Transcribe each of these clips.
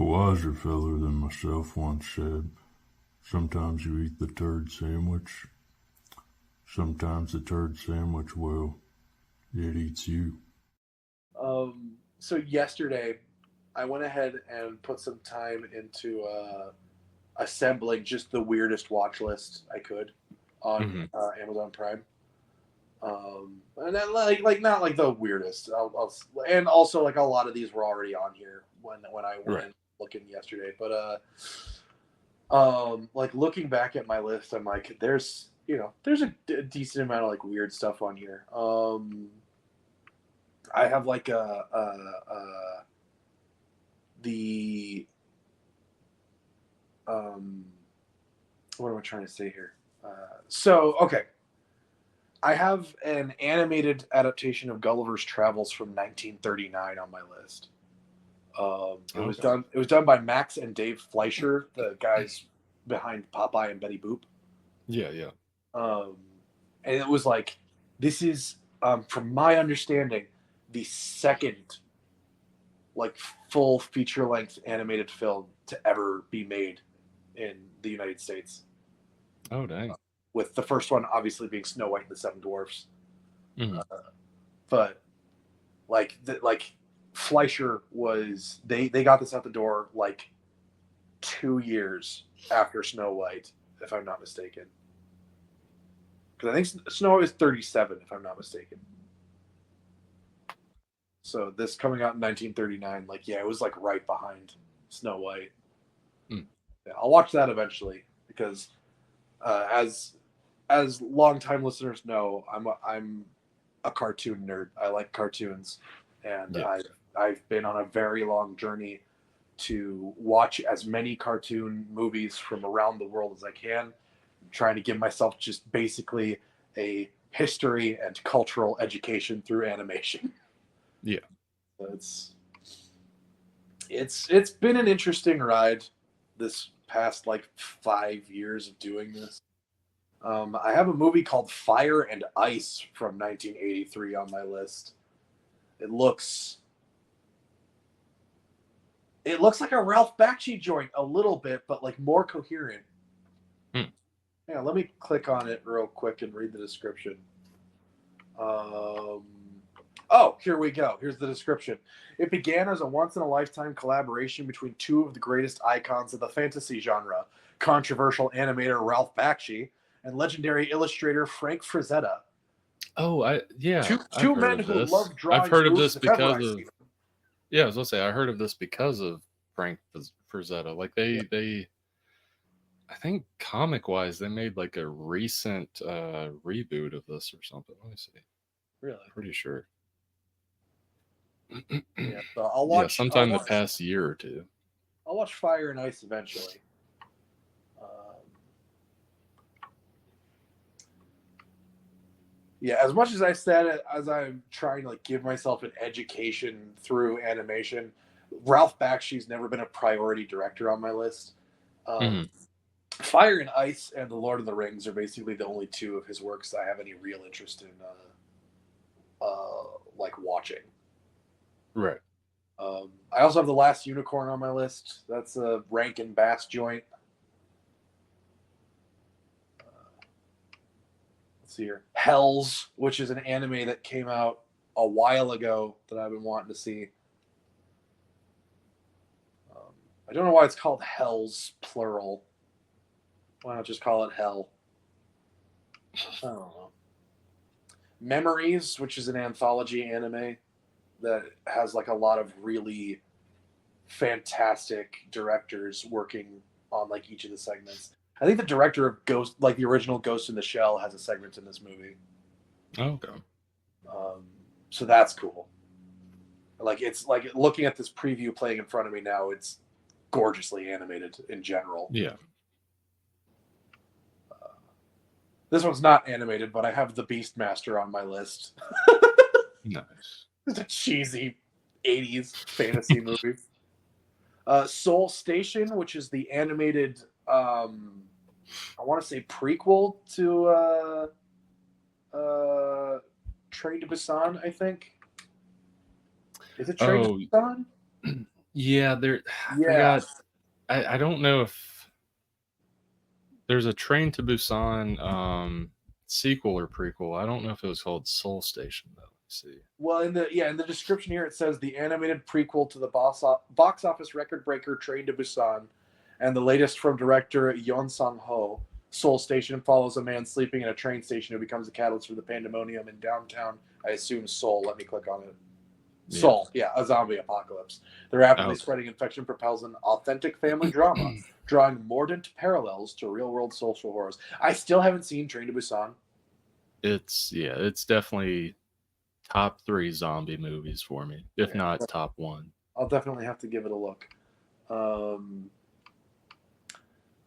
wiser feller than myself once said, sometimes you eat the turd sandwich, sometimes the turd sandwich, well, it eats you. So yesterday, I went ahead and put some time into assembling just the weirdest watch list I could on Amazon Prime. And then like not like the weirdest. And also like a lot of these were already on here when I went looking yesterday. But like looking back at my list, I'm like, there's a decent amount of like weird stuff on here. I have like the what am I trying to say here? Okay. I have an animated adaptation of Gulliver's Travels from 1939 on my list. It was done by Max and Dave Fleischer, the guys behind Popeye and Betty Boop. Yeah. And it was like, this is, from my understanding, the second like full feature-length animated film to ever be made in the United States. Oh, dang. With the first one obviously being Snow White and the Seven Dwarfs. But like Fleischer was, they got this out the door like 2 years after Snow White, if I'm not mistaken. Because I think Snow White was 37, if I'm not mistaken. So this coming out in 1939, like, yeah, it was like right behind Snow White. Yeah, I'll watch that eventually because as longtime listeners know, I'm a cartoon nerd. I like cartoons, and I've been on a very long journey to watch as many cartoon movies from around the world as I can. I'm trying to give myself just basically a history and cultural education through animation. Yeah. It's been an interesting ride this past like 5 years of doing this. I have a movie called Fire and Ice from 1983 on my list. It looks like a Ralph Bakshi joint a little bit, but like more coherent. Yeah, let me click on it real quick and read the description. Oh, here we go. Here's the description. It began as a once-in-a-lifetime collaboration between two of the greatest icons of the fantasy genre, controversial animator Ralph Bakshi and legendary illustrator Frank Frazetta. Oh, Two men who love drawing. I've heard of this because of. Yeah, I was gonna say I heard of this because of Frank Frazetta. Like they, I think comic-wise, they made like a recent reboot of this or something. Let me see. Really? Pretty sure. Yeah, so I'll watch. Sometime the past year or two. I'll watch Fire and Ice eventually. Yeah, as much as I said, as I'm trying to like give myself an education through animation, Ralph Bakshi's never been a priority director on my list. Fire and Ice and The Lord of the Rings are basically the only two of his works I have any real interest in, like watching. Right. I also have The Last Unicorn on my list. That's a Rankin Bass joint. Let's see here. Hells, which is an anime that came out a while ago that I've been wanting to see. I don't know why it's called Hells, plural. Why not just call it Hell? I don't know. Memories, which is an anthology anime that has like a lot of really fantastic directors working on like each of the segments. I think the director of Ghost, like the original Ghost in the Shell, has a segment in this movie. Oh, okay. So that's cool. Like it's like looking at this preview playing in front of me now, it's gorgeously animated in general. Yeah. This one's not animated, but I have The Beastmaster on my list. Nice. It's a cheesy 80s fantasy movie. Soul Station, which is the animated, I want to say prequel to Train to Busan, I think. Is it Train to Busan? Yeah, there. I Yeah. forgot. I don't know if there's a Train to Busan sequel or prequel. I don't know if it was called Soul Station though. Let's see. Well, in the description here, it says the animated prequel to the box office record breaker Train to Busan, and the latest from director Yeon Sang-ho. Seoul Station follows a man sleeping in a train station who becomes a catalyst for the pandemonium in downtown, I assume Seoul. Let me click on it. Seoul, yeah, a zombie apocalypse. The rapidly spreading infection propels an authentic family drama, drawing mordant parallels to real-world social horrors. I still haven't seen Train to Busan. It's definitely top 3 zombie movies for me, if not top 1. I'll definitely have to give it a look.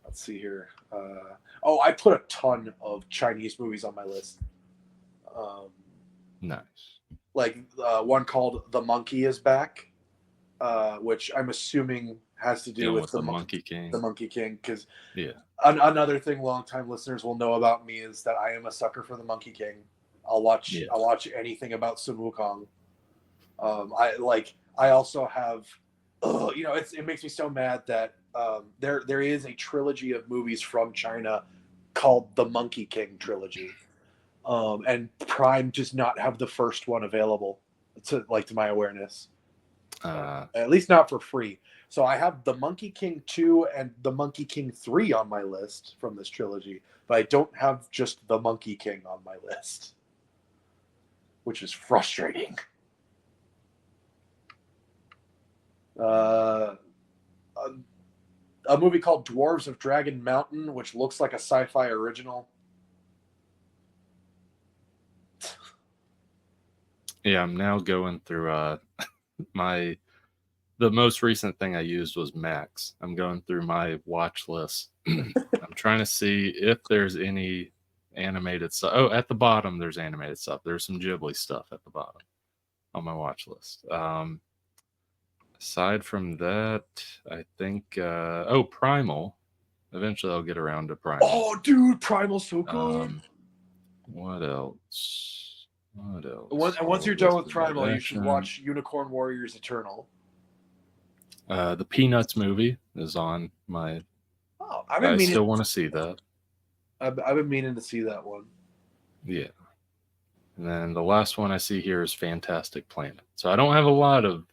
Let's see here. I put a ton of Chinese movies on my list. Nice. Like one called The Monkey is Back, which I'm assuming has to do with the Monkey King. The Monkey King, because yeah. Another thing longtime listeners will know about me is that I am a sucker for the Monkey King. I'll watch anything about Sun Wukong. I also have, it makes me so mad that there is a trilogy of movies from China called the Monkey King trilogy, and Prime does not have the first one available to my awareness, at least not for free. So I have the Monkey King 2 and the Monkey King 3 on my list from this trilogy, but I don't have just the Monkey King on my list, which is frustrating. A movie called Dwarves of Dragon Mountain, which looks like a sci-fi original. Yeah, I'm now going through the most recent thing I used was Max. I'm going through my watch list. I'm trying to see if there's any animated stuff. Oh, at the bottom there's animated stuff. There's some Ghibli stuff at the bottom on my watch list. Aside from that, I think Primal. Eventually I'll get around to Primal. Oh, dude, Primal's so good. What else? Once you're done with Primal, you should watch Unicorn Warriors Eternal. The Peanuts movie is on my. Oh, I still want to see that. I've been meaning to see that one. Yeah. And then the last one I see here is Fantastic Planet. So I don't have a lot of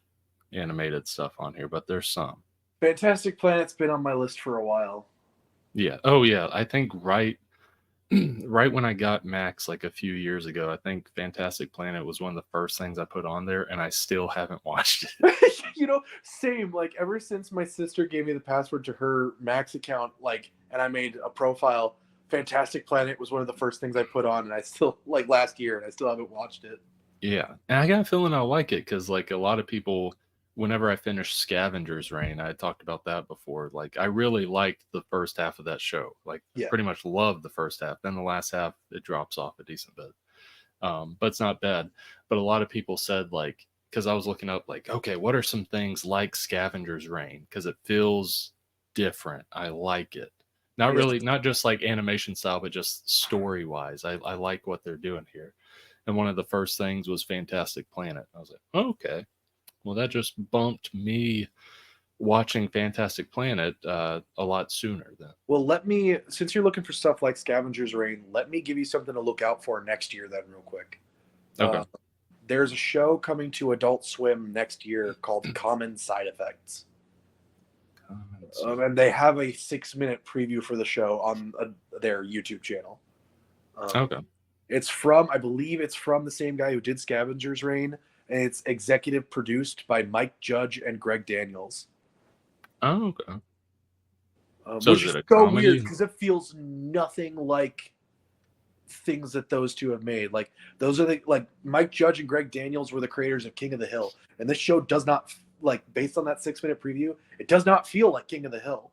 animated stuff on here, but there's some. Fantastic Planet's been on my list for a while. Yeah. Oh, yeah. I think right when I got Max like a few years ago, I think Fantastic Planet was one of the first things I put on there, and I still haven't watched it. Same. Like ever since my sister gave me the password to her Max account, and I made a profile, Fantastic Planet was one of the first things I put on, and I still last year, and I still haven't watched it. Yeah, and I got a feeling I'll like it because a lot of people, whenever I finished Scavenger's Reign, I talked about that before. I really liked the first half of that show. Pretty much loved the first half. Then the last half, it drops off a decent bit. But it's not bad. But a lot of people said, because I was looking up, okay, what are some things like Scavenger's Reign? Because it feels different. I like it. Not really, not just animation style, but just story-wise. I like what they're doing here. And one of the first things was Fantastic Planet. I was like, oh, okay. Well, that just bumped me watching Fantastic Planet a lot sooner then. Well, since you're looking for stuff like Scavenger's Reign, let me give you something to look out for next year then real quick. Okay. There's a show coming to Adult Swim next year called Common Side Effects. And they have a 6-minute preview for the show on their YouTube channel. Okay. I believe it's from the same guy who did Scavenger's Reign. And it's executive produced by Mike Judge and Greg Daniels. Oh, okay. So which is so comedy? Weird because it feels nothing like things that those two have made. Those are Mike Judge and Greg Daniels were the creators of King of the Hill, and this show does not based on that 6-minute preview, it does not feel like King of the Hill.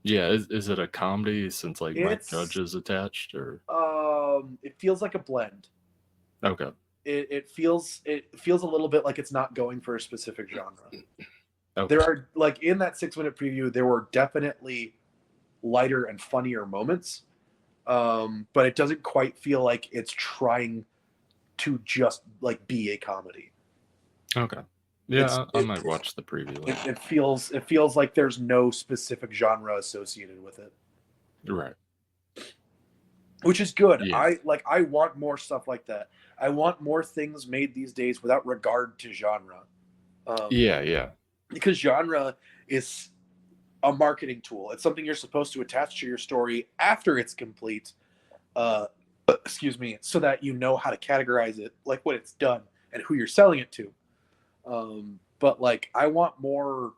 Yeah, is it a comedy since Mike Judge is attached, or? It feels like a blend. Okay. It feels a little bit like it's not going for a specific genre. Okay. There are in that 6-minute preview, there were definitely lighter and funnier moments, but it doesn't quite feel like it's trying to just be a comedy. Okay. Yeah, I might watch the preview. It feels like there's no specific genre associated with it, Right. which is good. Yeah. I want more stuff like that. I want more things made these days without regard to genre. Yeah. Because genre is a marketing tool. It's something you're supposed to attach to your story after it's complete. Excuse me, so that you know how to categorize it, like when it's done and who you're selling it to. But like, I want more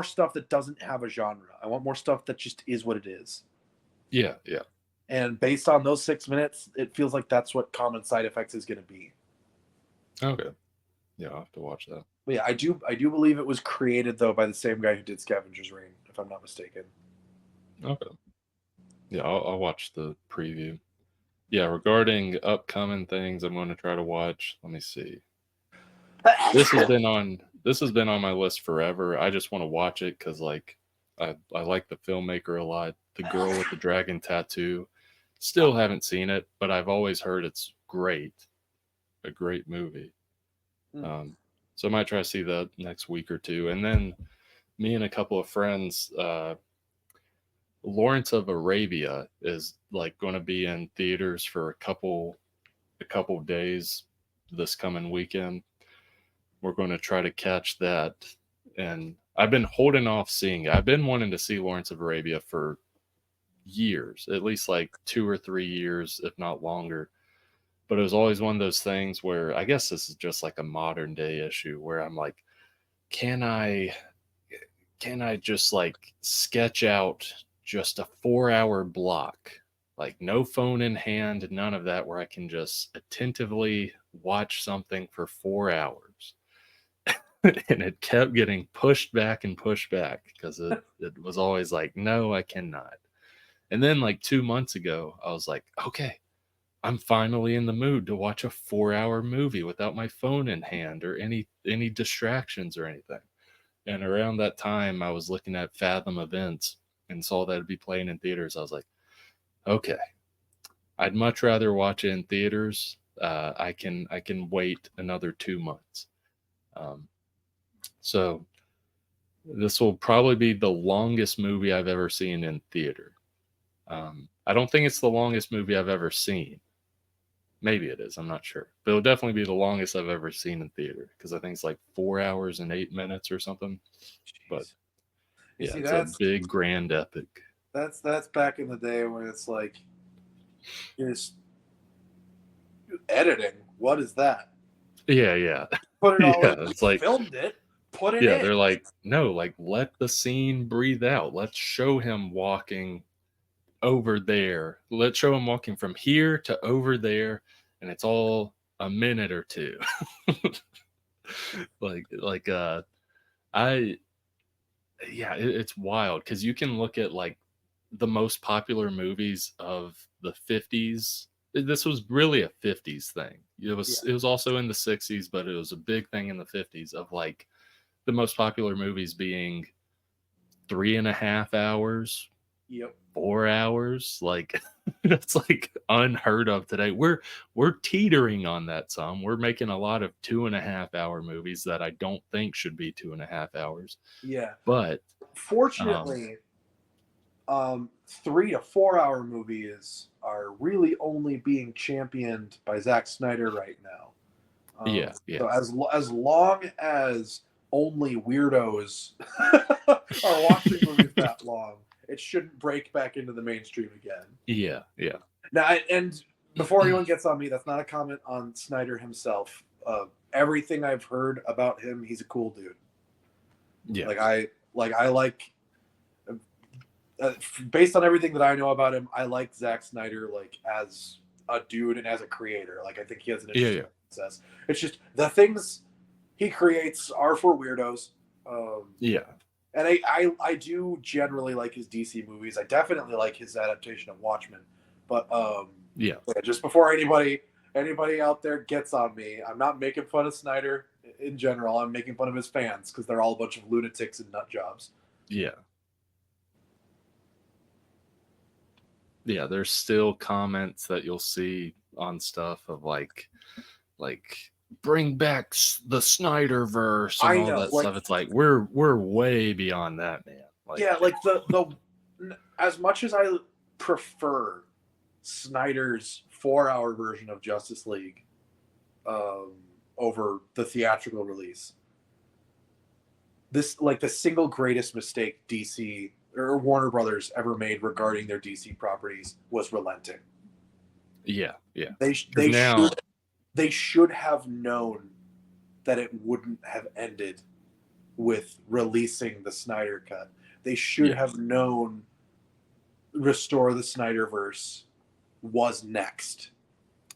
stuff that doesn't have a genre. I want more stuff that just is what it is. Yeah. And based on those 6 minutes, it feels like that's what Common Side Effects is going to be. Okay. Yeah, I'll have to watch that. But yeah, I do believe it was created though by the same guy who did Scavenger's Reign, if I'm not mistaken. Okay. Yeah, I'll watch the preview. Yeah, regarding upcoming things I'm going to try to watch. Let me see. This has been on my list forever. I just want to watch it because like I like the filmmaker a lot. The Girl with the Dragon Tattoo. Still haven't seen it, but I've always heard it's great. A great movie. So I might try to see that next week or two. And then me and a couple of friends, Lawrence of Arabia is like going to be in theaters for a couple days this coming weekend. We're going to try to catch that. And I've been holding off seeing it. I've been wanting to see Lawrence of Arabia for years, at least like 2 or 3 years, if not longer. But it was always one of those things where I guess this is just like a modern day issue where I'm like, can I just like sketch out just a 4-hour block, like no phone in hand, none of that, where I can just attentively watch something for 4 hours. And it kept getting pushed back because it was always like, no, I cannot. And then like 2 months ago, I was like, okay, I'm finally in the mood to watch a 4-hour movie without my phone in hand or any distractions or anything. And around that time, I was looking at Fathom Events and saw that it'd be playing in theaters. I was like, okay, I'd much rather watch it in theaters. I can wait another 2 months. So this will probably be the longest movie I've ever seen in theater. I don't think it's the longest movie I've ever seen. Maybe it is. I'm not sure. But it'll definitely be the longest I've ever seen in theater because I think it's like 4 hours and 8 minutes or something. Jeez. But yeah, it's a big, grand epic. That's back in the day when it's like, just editing. What is that? Yeah. Put it all in. It's like filmed it. Put it in. Yeah, they're like, no, like let the scene breathe out. Let's show him walking over there. Let's show him walking from here to over there, and it's all a minute or two. It's wild because you can look at like the most popular movies of the 50s. This was really a 50s thing. It was also in the 60s, but it was a big thing in the 50s of like the most popular movies being 3.5 hours. Yep. 4 hours, like that's like unheard of today. We're teetering on that some. We're making a lot of 2.5 hour movies that I don't think should be 2.5 hours. Yeah, but fortunately, 3 to 4 hour movies are really only being championed by Zack Snyder right now. Yeah. So as long as only weirdos are watching movies that long, it shouldn't break back into the mainstream again. Yeah. Now, and before anyone gets on me, that's not a comment on Snyder himself. Everything I've heard about him, he's a cool dude. Yeah. Based on everything that I know about him, I like Zack Snyder like as a dude and as a creator. Like I think he has an interesting process. It's just the things he creates are for weirdos. And I do generally like his DC movies. I definitely like his adaptation of Watchmen. But just before anybody out there gets on me, I'm not making fun of Snyder in general. I'm making fun of his fans because they're all a bunch of lunatics and nut jobs. Yeah, there's still comments that you'll see on stuff of like bring back the Snyderverse and I all know, that like, stuff. It's like we're way beyond that, man. Like, yeah, like the as much as I prefer Snyder's 4-hour version of Justice League over the theatrical release, this, like, the single greatest mistake DC or Warner Brothers ever made regarding their DC properties was relenting. yeah. They should have known that it wouldn't have ended with releasing the Snyder Cut. They should have known Restore the Snyderverse was next.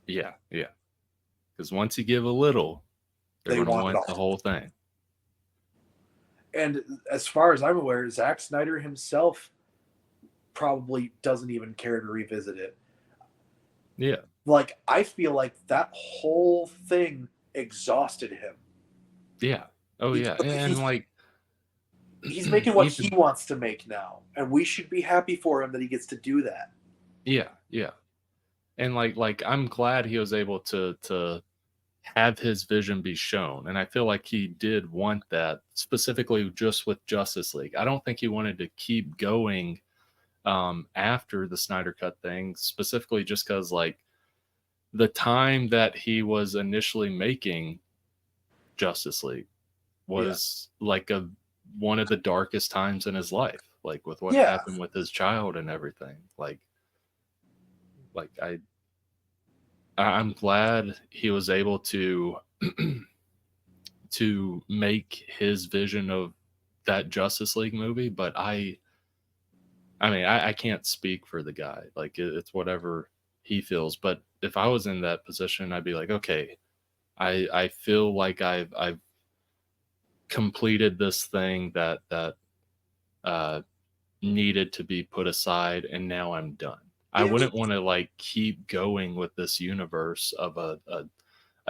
Yeah. Because once you give a little, they're going to want the whole thing. And as far as I'm aware, Zack Snyder himself probably doesn't even care to revisit it. Yeah. Like, I feel like that whole thing exhausted him. Yeah. Oh, yeah. And like, he's making what he wants to make now, and we should be happy for him that he gets to do that. Yeah. And like I'm glad he was able to have his vision be shown, and I feel like he did want that, specifically just with Justice League. I don't think he wanted to keep going after the Snyder Cut thing, specifically just because, like, the time that he was initially making Justice League was like one of the darkest times in his life, like with what happened with his child and everything. Like I'm glad he was able to to make his vision of that Justice League movie, but I mean, I can't speak for the guy. Like, it's whatever he feels. But if I was in that position, I'd be like, okay, I feel like I've completed this thing that needed to be put aside, and now I'm done. I wouldn't want to, like, keep going with this universe of a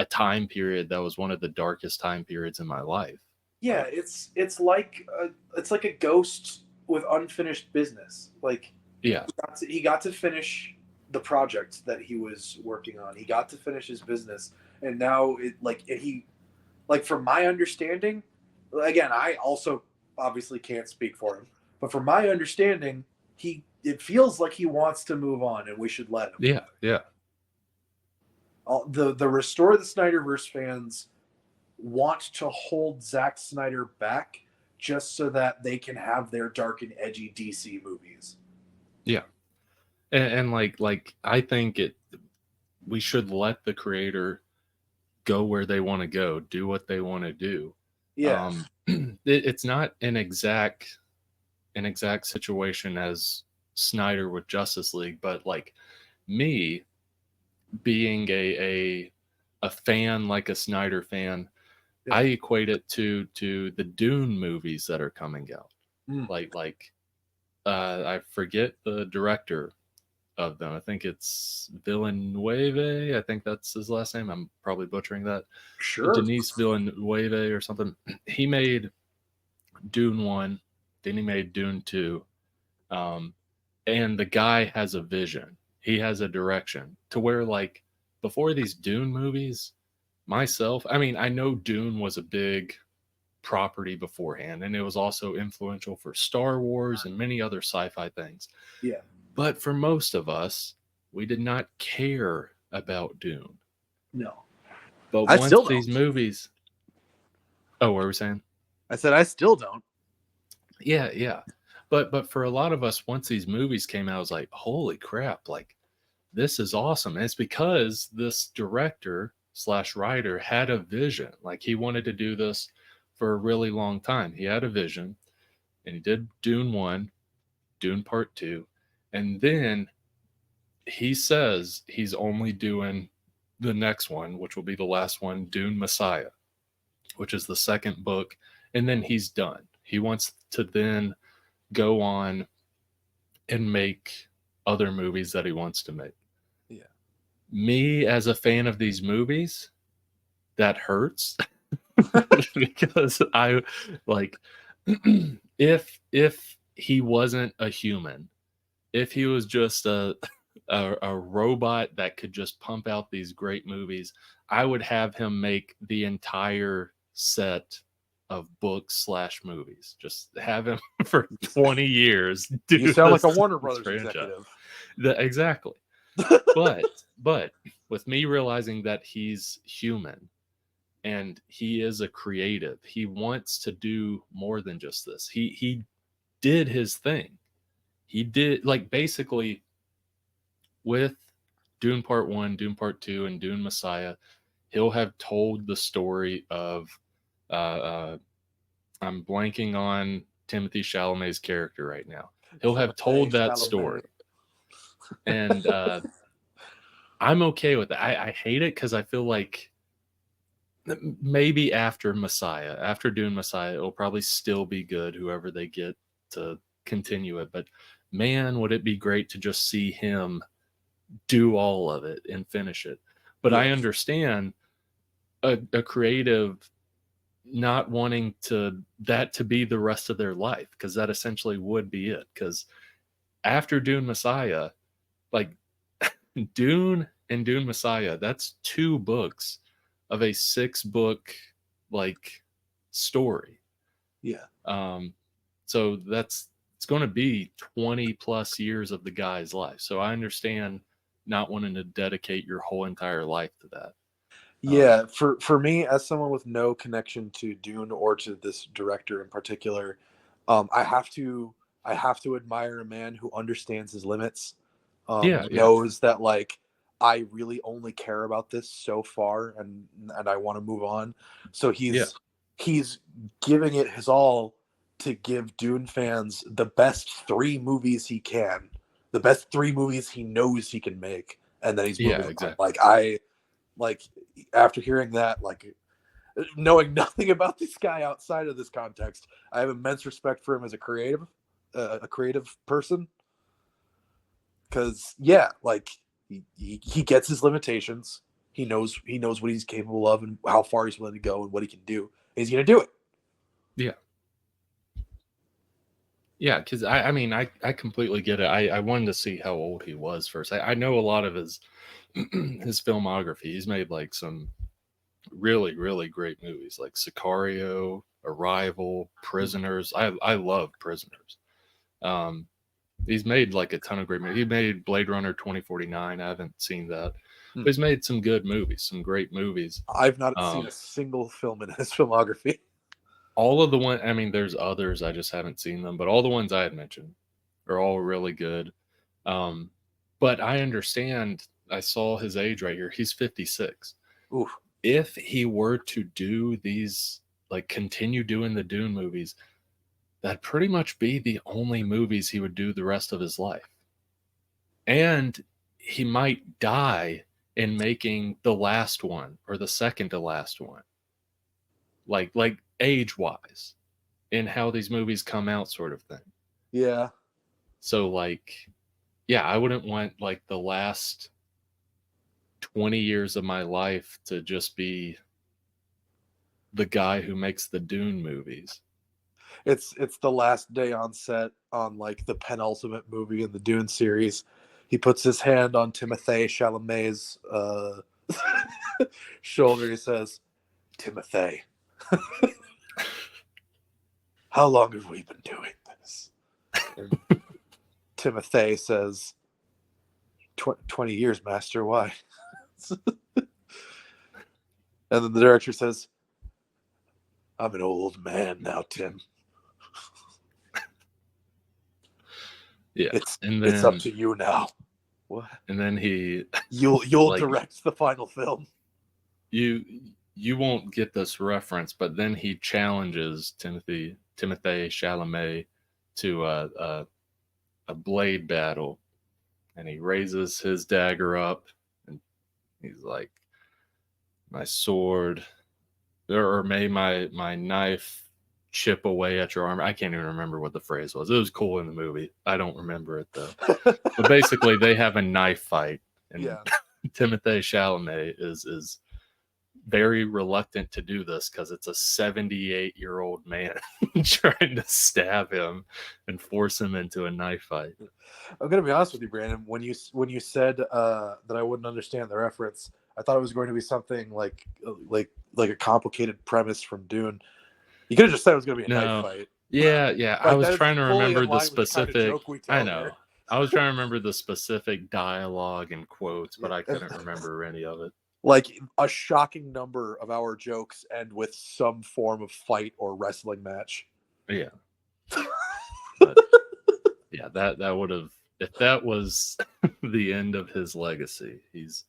time period that was one of the darkest time periods in my life. Yeah, it's like a ghost with unfinished business. Like, he got to finish the project that he was working on. He got to finish his business, and now from my understanding, again, I also obviously can't speak for him, but from my understanding, it feels like he wants to move on, and we should let him. Yeah. The Restore the Snyderverse fans want to hold Zack Snyder back just so that they can have their dark and edgy DC movies. Yeah. And like I think we should let the creator go where they want to go, do what they want to do. Yeah. It's not an exact situation as Snyder with Justice League, but like me being a fan, like a Snyder fan, I equate it to the Dune movies that are coming out. I forget the director of them. I think it's Villeneuve. I think that's his last name. I'm probably butchering that. Sure. Denis Villeneuve or something. He made Dune 1, then he made Dune 2. And the guy has a vision. He has a direction to where, like, before these Dune movies, I mean, I know Dune was a big property beforehand, and it was also influential for Star Wars and many other sci-fi things. Yeah. But for most of us, we did not care about Dune. No. But once these movies... Oh, what were we saying? I said I still don't. Yeah. But for a lot of us, once these movies came out, I was like, holy crap, like, this is awesome. And it's because this director/writer had a vision. Like, he wanted to do this for a really long time. He had a vision, and he did Dune 1, Dune Part 2, and then he says he's only doing the next one, which will be the last one, Dune Messiah, which is the second book, and then he's done. He wants to then go on and make other movies that he wants to make. Yeah. Me, as a fan of these movies, that hurts. Because I, like, if he wasn't a human, if he was just a a robot that could just pump out these great movies, I would have him make the entire set of books / movies. Just have him for 20 years. You sound like a Warner Brothers executive. Exactly. but with me realizing that he's human and he is a creative, he wants to do more than just this. He did his thing. He did, like, basically with Dune Part 1, Dune Part 2, and Dune Messiah, he'll have told the story of I'm blanking on Timothée Chalamet's character right now. He'll have told that story. And I'm okay with that. I hate it because I feel like maybe after Messiah, after Dune Messiah, it'll probably still be good, whoever they get to continue it. But man, would it be great to just see him do all of it and finish it. But yes. I understand a creative not wanting that to be the rest of their life, because that essentially would be it. Because after Dune Messiah, like Dune and Dune Messiah, that's 2 books of a 6-book like story. Yeah. So it's going to be 20 plus years of the guy's life. So I understand not wanting to dedicate your whole entire life to that. Yeah, for me, as someone with no connection to Dune or to this director in particular, I have to admire a man who understands his limits. Knows that, like, I really only care about this so far, and I want to move on. So he's giving it his all to give Dune fans the best 3 movies he can, the best 3 movies he knows he can make, and then he's moving on. Exactly. Like after hearing that, like knowing nothing about this guy outside of this context, I have immense respect for him as a creative person. Because like he gets his limitations. He knows what he's capable of and how far he's willing to go and what he can do. And he's going to do it. Yeah, because I completely get it. I wanted to see how old he was first. I know a lot of his filmography. He's made like some really, really great movies like Sicario, Arrival, Prisoners. I love Prisoners. He's made like a ton of great movies. He made Blade Runner 2049. I haven't seen that. But he's made some good movies, some great movies. I've not seen a single film in his filmography. All of the ones, there's others, I just haven't seen them, but all the ones I had mentioned are all really good. But I understand, I saw his age right here. He's 56. Oof. If he were to do these, like continue doing the Dune movies, that'd pretty much be the only movies he would do the rest of his life. And he might die in making the last one or the second to last one. Like age-wise, in how these movies come out, sort of thing. Yeah. So, like, yeah, I wouldn't want like the last 20 years of my life to just be the guy who makes the Dune movies. It's the last day on set on like the penultimate movie in the Dune series. He puts his hand on Timothée Chalamet's shoulder. He says, "Timothée, how long have we been doing this?" And Timothée says, 20 years, master. Why? And then the director says, "I'm an old man now, Tim. Yeah, it's up to you now." What? And then you'll like, direct the final film. You won't get this reference, but then he challenges Timothée Chalamet to a blade battle, and he raises his dagger up, and he's like, "My sword, or may my knife chip away at your arm." I can't even remember what the phrase was. It was cool in the movie. I don't remember it though. But basically, they have a knife fight, and Timothée Chalamet is very reluctant to do this because it's a 78-year-old man trying to stab him and force him into a knife fight. I'm gonna be honest with you, Brandon. When you said that I wouldn't understand the reference, I thought it was going to be something like a complicated premise from Dune. You could have just said it was going to be a knife fight. Yeah. Like, I was trying to remember the specific. I know. Here. I was trying to remember the specific dialogue and quotes, but I couldn't remember any of it. Like, a shocking number of our jokes end with some form of fight or wrestling match. Yeah. But, yeah, that would have, if that was the end of his legacy. He's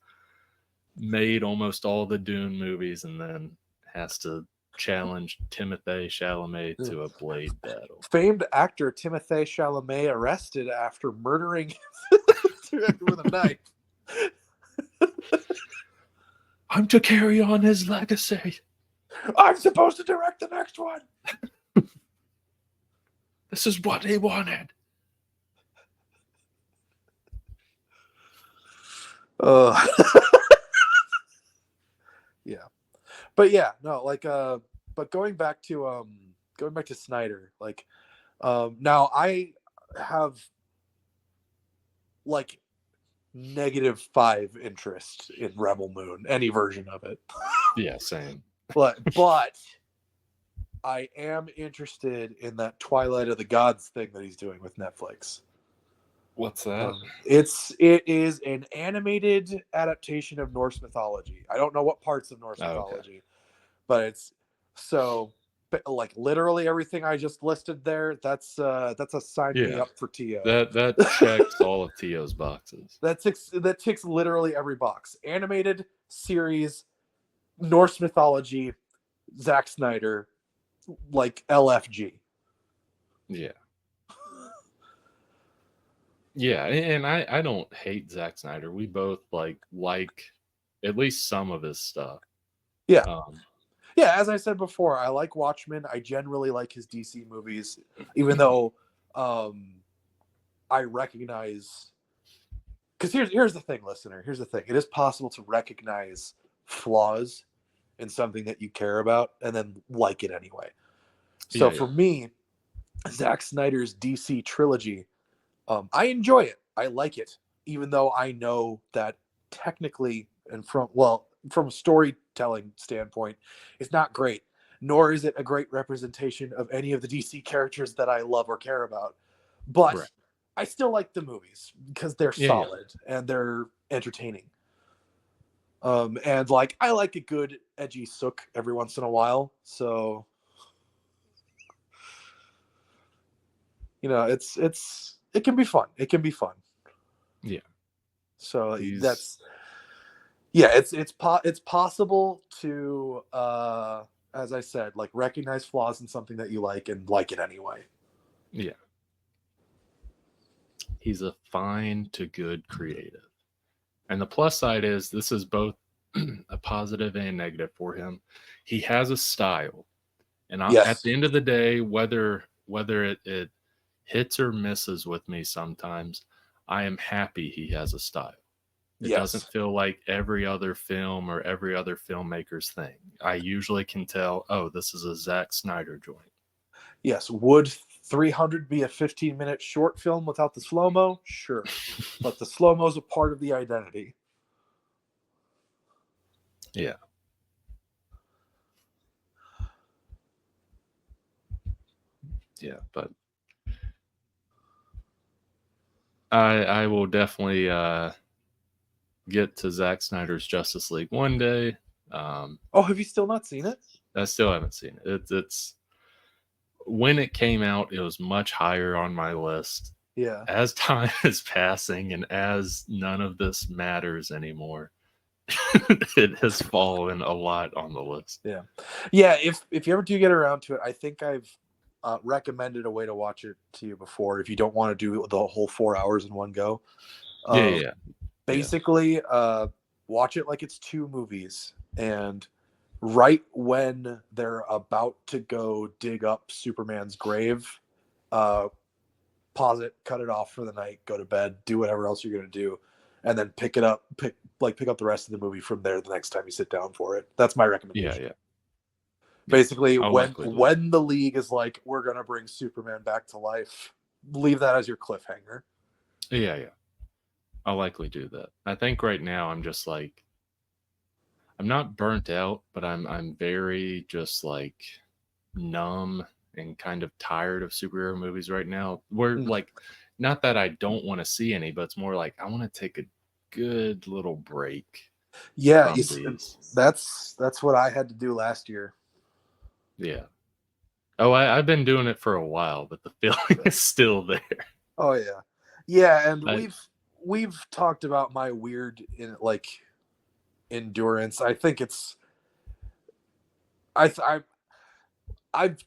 made almost all the Dune movies and then has to challenge Timothée Chalamet to a blade battle. Famed actor Timothée Chalamet arrested after murdering his director with a knife. I'm to carry on his legacy. I'm supposed to direct the next one. This is what he wanted. Yeah. But yeah, no, like but going back to Snyder, like now I have like -5 interest in Rebel Moon, any version of it. Yeah, same. But I am interested in that Twilight of the Gods thing that he's doing with Netflix. What's that? It is an animated adaptation of Norse mythology. I don't know what parts of Norse mythology, but it's so like literally everything I just listed there. That's a sign me up for Teo. That checks all of Teo's boxes. That ticks literally every box. Animated series, Norse mythology, Zack Snyder, like LFG. Yeah. Yeah, and I don't hate Zack Snyder. We both like at least some of his stuff. Yeah. Yeah, as I said before, I like Watchmen. I generally like his DC movies, even though I recognize, because here's the thing, listener. Here's the thing. It is possible to recognize flaws in something that you care about and then like it anyway. So for me, Zack Snyder's DC trilogy, I enjoy it. I like it, even though I know that technically and from a storytelling standpoint, it's not great. Nor is it a great representation of any of the DC characters that I love or care about. But I still like the movies because they're solid and they're entertaining. And like I like a good edgy sook every once in a while. So you know, it can be fun. It can be fun. Yeah. So it's possible to as I said, like recognize flaws in something that you like and like it anyway. Yeah. He's a fine to good creative. And the plus side is this is both a positive and negative for him. He has a style. And at the end of the day, whether it hits or misses with me sometimes, I am happy he has a style. It doesn't feel like every other film or every other filmmaker's thing. I usually can tell, oh, this is a Zack Snyder joint. Yes. Would 300 be a 15-minute short film without the slow-mo? Sure. But the slow-mo is a part of the identity. Yeah. Yeah, but I will definitely get to Zack Snyder's Justice League one day. Have you still not seen it? I still haven't seen it. It's when it came out, it was much higher on my list. Yeah. As time is passing and as none of this matters anymore, it has fallen a lot on the list. Yeah. Yeah. If you ever do get around to it, I think I've recommended a way to watch it to you before if you don't want to do the whole 4 hours in one go. Basically, watch it like it's 2 movies, and right when they're about to go dig up Superman's grave, pause it, cut it off for the night, go to bed, do whatever else you're going to do, and then pick up the rest of the movie from there the next time you sit down for it. That's my recommendation. Yeah. Basically, I'll when the League is like, we're gonna bring Superman back to life, leave that as your cliffhanger. Yeah. I'll likely do that. I think right now I'm just like, I'm not burnt out, but I'm very just like numb and kind of tired of superhero movies right now. Where like, not that I don't want to see any, but it's more like I want to take a good little break. Yeah, from these. that's what I had to do last year. Yeah. Oh, I've been doing it for a while, but the feeling is still there. Oh yeah, yeah, and we've talked about my weird endurance. I think it's I've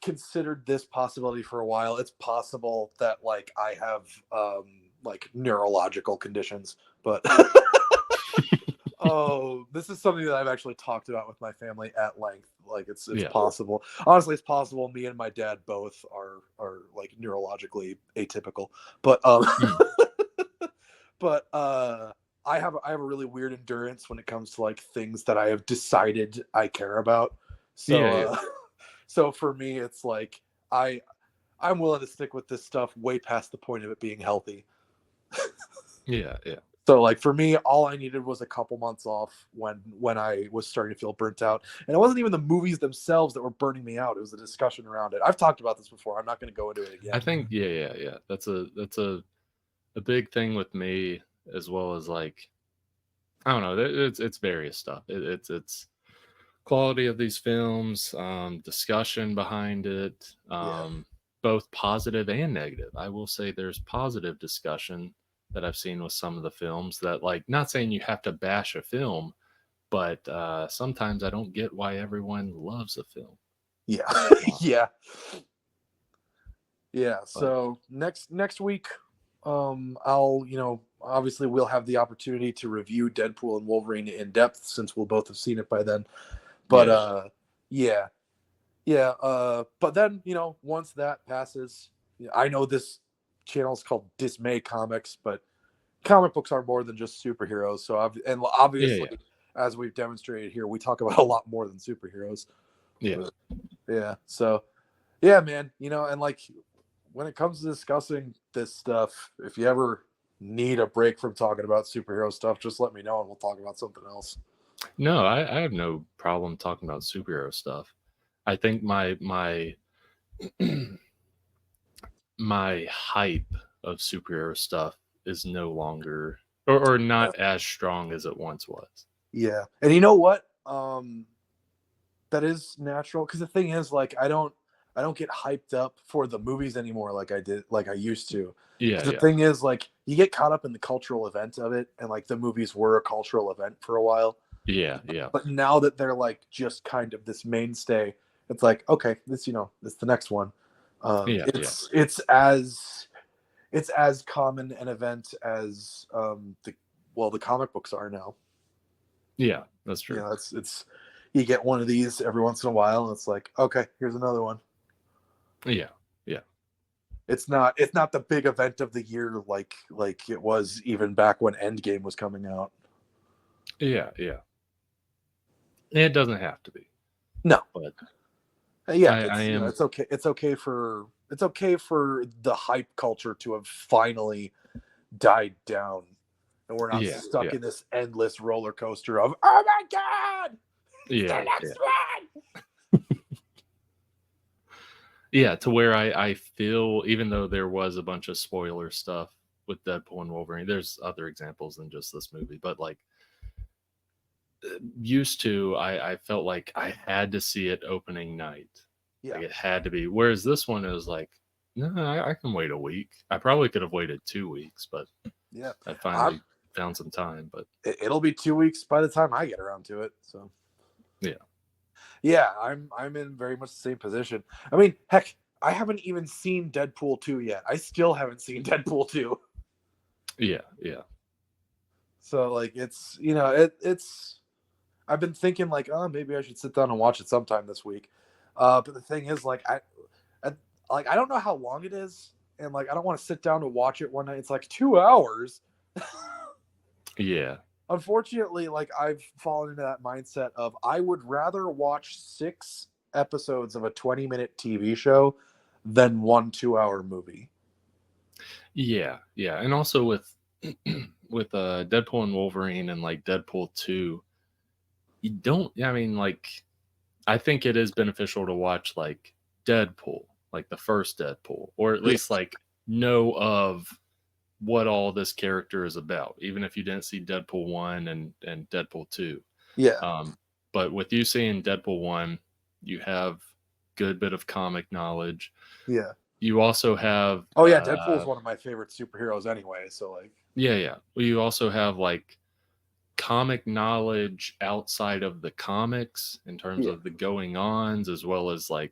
considered this possibility for a while. It's possible that like I have like neurological conditions, but oh, this is something that I've actually talked about with my family at length. Like it's possible. Honestly, it's possible me and my dad both are like neurologically atypical. But but I have a really weird endurance when it comes to like things that I have decided I care about. So so for me it's like I'm willing to stick with this stuff way past the point of it being healthy. Yeah. So like for me, all I needed was a couple months off when I was starting to feel burnt out. And it wasn't even the movies themselves that were burning me out. It was the discussion around it. I've talked about this before. I'm not going to go into it again. I think yeah. That's a big thing with me, as well as like, I don't know, it's various stuff. It's quality of these films, discussion behind it, both positive and negative. I will say there's positive discussion that I've seen with some of the films that, like, not saying you have to bash a film, but sometimes I don't get why everyone loves a film. Yeah. So next week, I'll obviously we'll have the opportunity to review Deadpool and Wolverine in depth since we'll both have seen it by then. But but then once that passes, I know this channel is called Dismay Comics, but comic books are more than just superheroes. So obviously, as we've demonstrated here, we talk about a lot more than superheroes. So man, and like when it comes to discussing this stuff, if you ever need a break from talking about superhero stuff, just let me know and we'll talk about something else. No, I have no problem talking about superhero stuff. I think my my hype of superhero stuff is no longer or not as strong as it once was. Yeah. And you know what? That is natural, because the thing is, like, I don't get hyped up for the movies anymore like I used to. The thing is, like, you get caught up in the cultural event of it, and like the movies were a cultural event for a while. But now that they're like just kind of this mainstay, it's like, okay, this it's the next one. It's as common an event as the comic books are now. Yeah, that's true. It's you get one of these every once in a while, and it's like, okay, here's another one. Yeah. It's not the big event of the year like it was even back when Endgame was coming out. Yeah. It doesn't have to be. No. But it's okay. It's okay for the hype culture to have finally died down, and we're not stuck in this endless roller coaster of, oh my god, the next one. Yeah, to where I feel, even though there was a bunch of spoiler stuff with Deadpool and Wolverine, there's other examples than just this movie, but like used to, I felt like I had to see it opening night. Like it had to be. Whereas this one is like, no, I can wait a week. I probably could have waited 2 weeks, but I finally found some time. But it'll be 2 weeks by the time I get around to it. So I'm in very much the same position. I mean, heck, I haven't even seen Deadpool 2 yet. I still haven't seen Deadpool 2. Yeah. So like it's I've been thinking like, oh, maybe I should sit down and watch it sometime this week. But the thing is, like, I don't know how long it is, and like I don't want to sit down to watch it one night. It's like 2 hours. Yeah. Unfortunately, like I've fallen into that mindset of I would rather watch 6 episodes of a 20-minute TV show than 1 2-hour movie. Yeah, yeah, and also with with Deadpool and Wolverine and like Deadpool 2, you don't. I mean, like, I think it is beneficial to watch like Deadpool, like the first Deadpool, or at Yeah. least like know of what all this character is about, even if you didn't see Deadpool 1 and Deadpool 2. Yeah. But with you seeing Deadpool 1, you have good bit of comic knowledge. Yeah. You also have Oh yeah, Deadpool's one of my favorite superheroes anyway, so like yeah. Well, you also have like comic knowledge outside of the comics in terms yeah. of the going ons, as well as like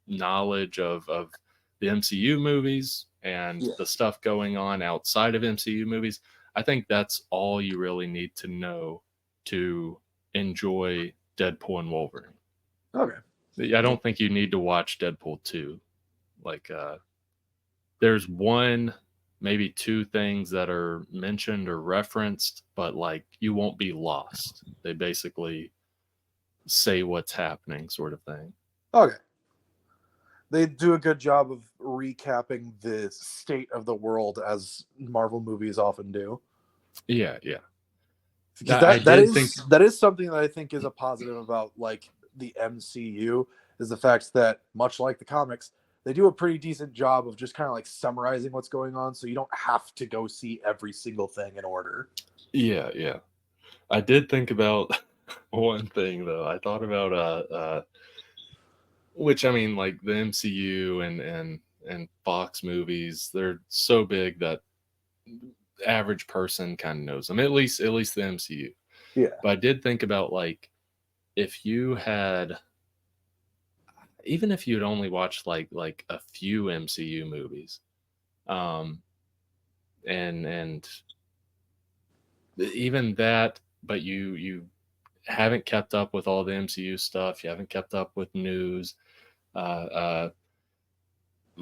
knowledge of the MCU movies and Yeah. the stuff going on outside of MCU movies. I think that's all you really need to know to enjoy Deadpool and Wolverine. Okay. I don't think you need to watch Deadpool 2. Like there's one, maybe two things that are mentioned or referenced, but like you won't be lost. They basically say what's happening, sort of thing. Okay. They do a good job of recapping the state of the world as Marvel movies often do. Yeah, yeah. Because I that did is think, that is something that I think is a positive about like the MCU is the fact that much like the comics, they do a pretty decent job of just kind of like summarizing what's going on, so you don't have to go see every single thing in order. yeah, yeah. I did think about one thing though. I thought about which I mean, like the MCU and Fox movies, they're so big that average person kind of knows them. At least the MCU. Yeah. But I did think about like if you had, even if you'd only watched like a few MCU movies, um, and even that, but you haven't kept up with all the MCU stuff, you haven't kept up with news, uh,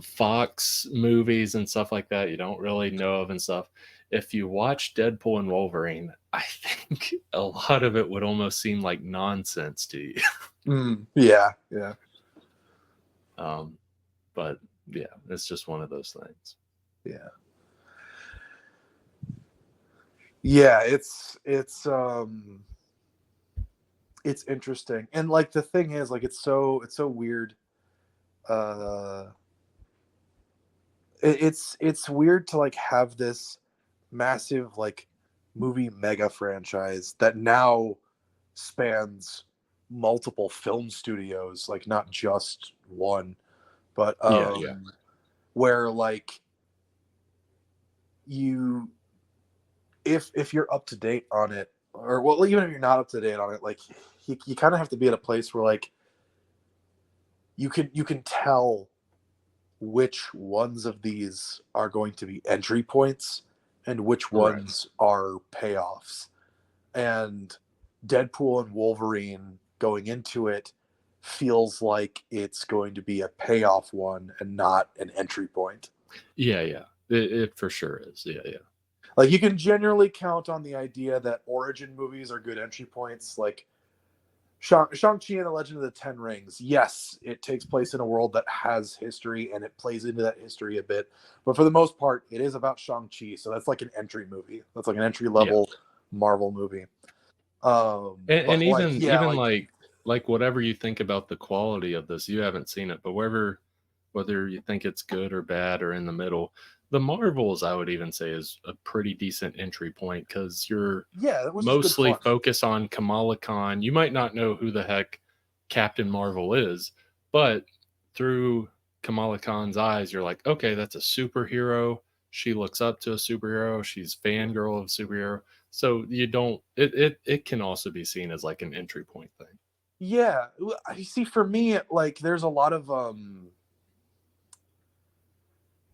Fox movies and stuff like that, you don't really know of and stuff. If you watch Deadpool and Wolverine, I think a lot of it would almost seem like nonsense to you. Yeah. Yeah. But yeah, it's just one of those things. Yeah. Yeah, it's interesting. And like the thing is like it's so weird. It's weird to like have this massive like movie mega franchise that now spans multiple film studios, like not just one, but Yeah. where like you if you're up to date on it, or well, even if you're not up to date on it, like you kind of have to be at a place where like you can tell which ones of these are going to be entry points and which ones are payoffs. And Deadpool and Wolverine going into it feels like it's going to be a payoff one and not an entry point. Yeah. It for sure is. Yeah. Like you can generally count on the idea that origin movies are good entry points. Like Shang-Chi and the Legend of the Ten Rings. Yes, it takes place in a world that has history and it plays into that history a bit. But for the most part, it is about Shang-Chi. So that's like an entry movie. That's like an entry level Marvel movie. And even like, yeah, even like like whatever you think about the quality of this, you haven't seen it, but whether you think it's good or bad or in the middle, the Marvels I would even say is a pretty decent entry point because you're that was just mostly good fun. focused on Kamala Khan. You might not know who the heck Captain Marvel is, but through Kamala Khan's eyes, you're like, okay, that's a superhero. She looks up to a superhero. She's fangirl of a superhero. So you don't. It can also be seen as like an entry point thing. Yeah, you see, for me, like there's a lot of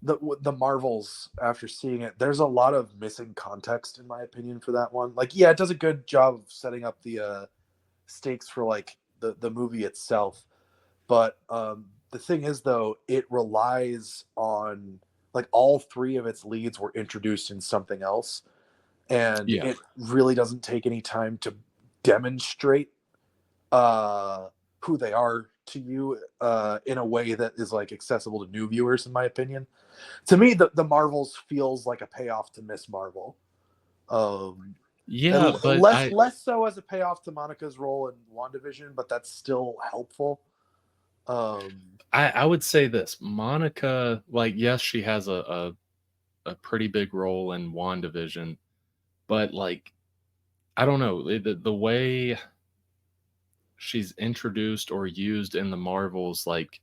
the Marvels. After seeing it, there's a lot of missing context, in my opinion, for that one. Like, yeah, it does a good job of setting up the stakes for like the movie itself, but the thing is, though, it relies on like all three of its leads were introduced in something else, and Yeah. it really doesn't take any time to demonstrate who they are to you in a way that is like accessible to new viewers, in my opinion. To me, the Marvels feels like a payoff to Miss Marvel. Yeah, but less so as a payoff to Monica's role in WandaVision, but that's still helpful. I would say this. Monica, like, yes, she has a pretty big role in WandaVision, but like, I don't know, the way she's introduced or used in the Marvels, like,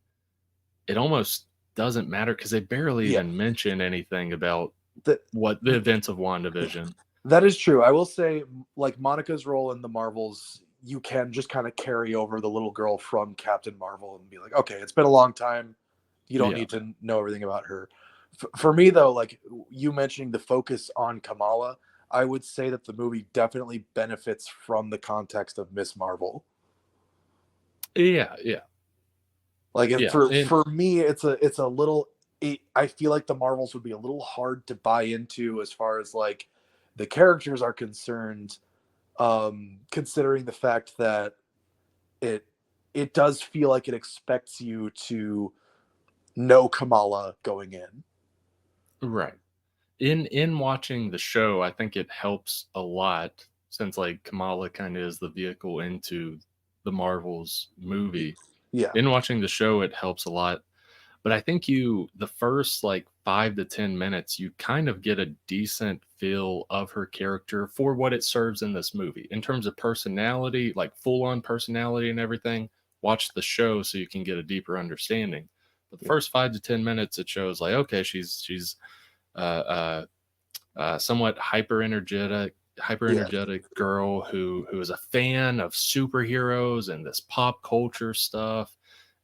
it almost doesn't matter because they barely Yeah. even mention anything about the events of WandaVision. That is true. I will say, like, Monica's role in the Marvels, you can just kind of carry over the little girl from Captain Marvel and be like, okay, it's been a long time. You don't need to know everything about her. For me, though, like you mentioning the focus on Kamala, I would say that the movie definitely benefits from the context of Miss Marvel. Yeah. Like for me, it's a little. I feel like the Marvels would be a little hard to buy into as far as like the characters are concerned, considering the fact that it does feel like it expects you to know Kamala going in. Right. In watching the show, I think it helps a lot since like Kamala kind of is the vehicle into the Marvels movie. Yeah. In watching the show, it helps a lot. But I think the first like 5 to 10 minutes, you kind of get a decent feel of her character for what it serves in this movie. In terms of personality, like full on personality and everything, watch the show so you can get a deeper understanding. But the first 5 to 10 minutes, it shows like, okay, she's somewhat hyper energetic girl who is a fan of superheroes and this pop culture stuff.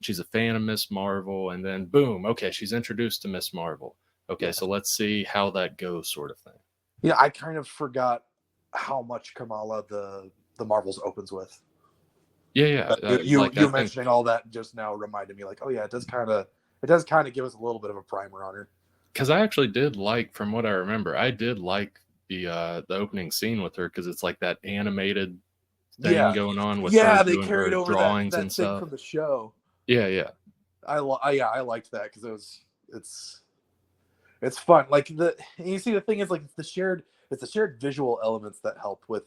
She's a fan of Miss Marvel, and then boom, okay, she's introduced to Miss Marvel. Okay, so let's see how that goes, sort of thing. Yeah, I kind of forgot how much Kamala the Marvels opens with. Yeah. You mentioning all that just now reminded me, like, oh yeah, it does kind of give us a little bit of a primer on her. Because I actually did like, from what I remember, I did like the opening scene with her because it's like that animated thing going on with her they doing carried her over drawings that and thing stuff from the show. Yeah. I liked that because it's fun. Like you see, the thing is, like, it's the shared visual elements that help with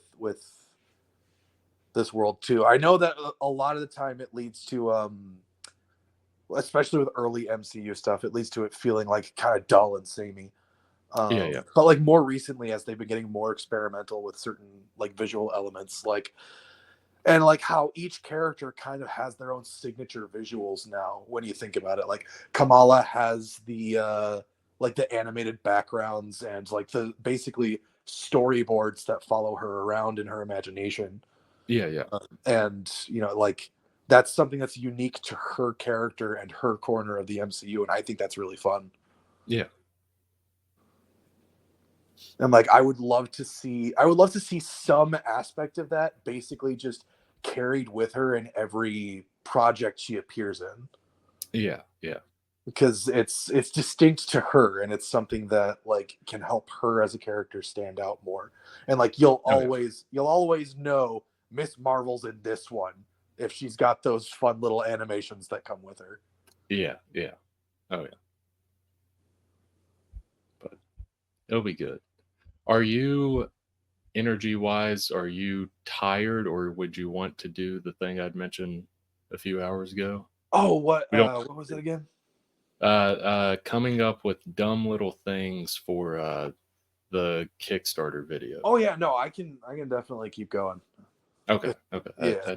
this world too. I know that a lot of the time it leads to especially with early MCU stuff, it leads to it feeling like kind of dull and samey. Yeah. But like more recently, as they've been getting more experimental with certain like visual elements, like, and like how each character kind of has their own signature visuals now. When you think about it, like Kamala has the like the animated backgrounds and like the basically storyboards that follow her around in her imagination. Yeah. And like that's something that's unique to her character and her corner of the MCU, and I think that's really fun. Yeah. And like I would love to see some aspect of that basically just carried with her in every project she appears in. Yeah. Because it's distinct to her, and it's something that like can help her as a character stand out more. And like you'll always know Miss Marvel's in this one if she's got those fun little animations that come with her. Yeah. Oh yeah. But it'll be good. Are you, energy wise, are you tired, or would you want to do the thing I'd mentioned a few hours ago? Oh, what was it again? Coming up with dumb little things for the Kickstarter video. Oh yeah, no, I can definitely keep going. Okay. Yeah.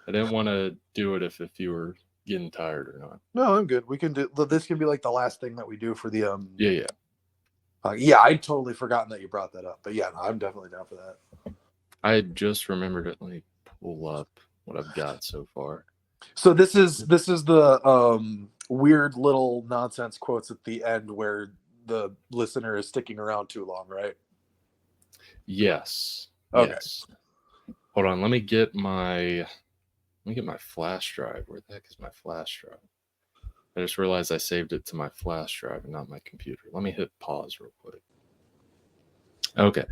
I didn't want to do it if you were getting tired or not. No, I'm good. We can do this. Can be like the last thing that we do for the Yeah. Yeah, I'd totally forgotten that you brought that up, but yeah, no, I'm definitely down for that. I just remembered it. Let me pull up what I've got so far. So this is the weird little nonsense quotes at the end where the listener is sticking around too long, right? Yes. Okay. Yes. Hold on. Let me get my flash drive. Where the heck is my flash drive? I just realized I saved it to my flash drive and not my computer. Let me hit pause real quick. Okay.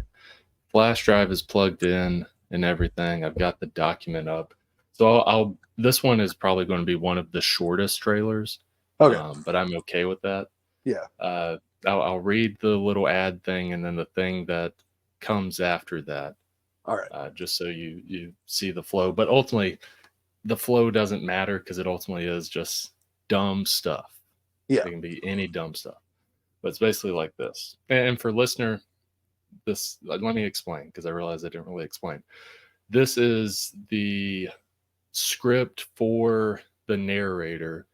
Flash drive is plugged in and everything. I've got the document up. So I'll this one is probably going to be one of the shortest trailers. Okay. But I'm okay with that. Yeah. I'll read the little ad thing and then the thing that comes after that. All right. Just so you see the flow. But ultimately, the flow doesn't matter because it ultimately is just dumb stuff. Yeah. It can be any dumb stuff. But it's basically like this. And for listener, this let me explain because I realized I didn't really explain. This is the script for the narrator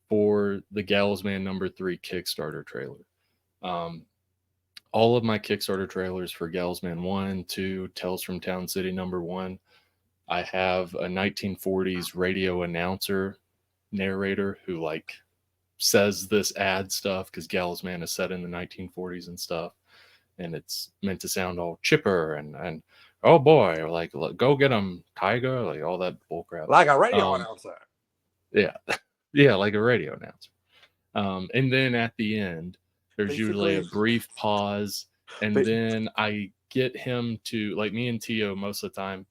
for the Gallows Man #3 Kickstarter trailer. All of my Kickstarter trailers for Gallows Man 1, 2, Tales from Town City #1, I have a 1940s radio announcer narrator who like says this ad stuff because Gallows Man is set in the 1940s and stuff. And it's meant to sound all chipper and oh boy, or like go get him, Tiger, like all that bullcrap. Like a radio announcer. Yeah. Yeah, like a radio announcer. And then at the end, there's usually a brief pause, and then I get him to, like me and Teo most of the time,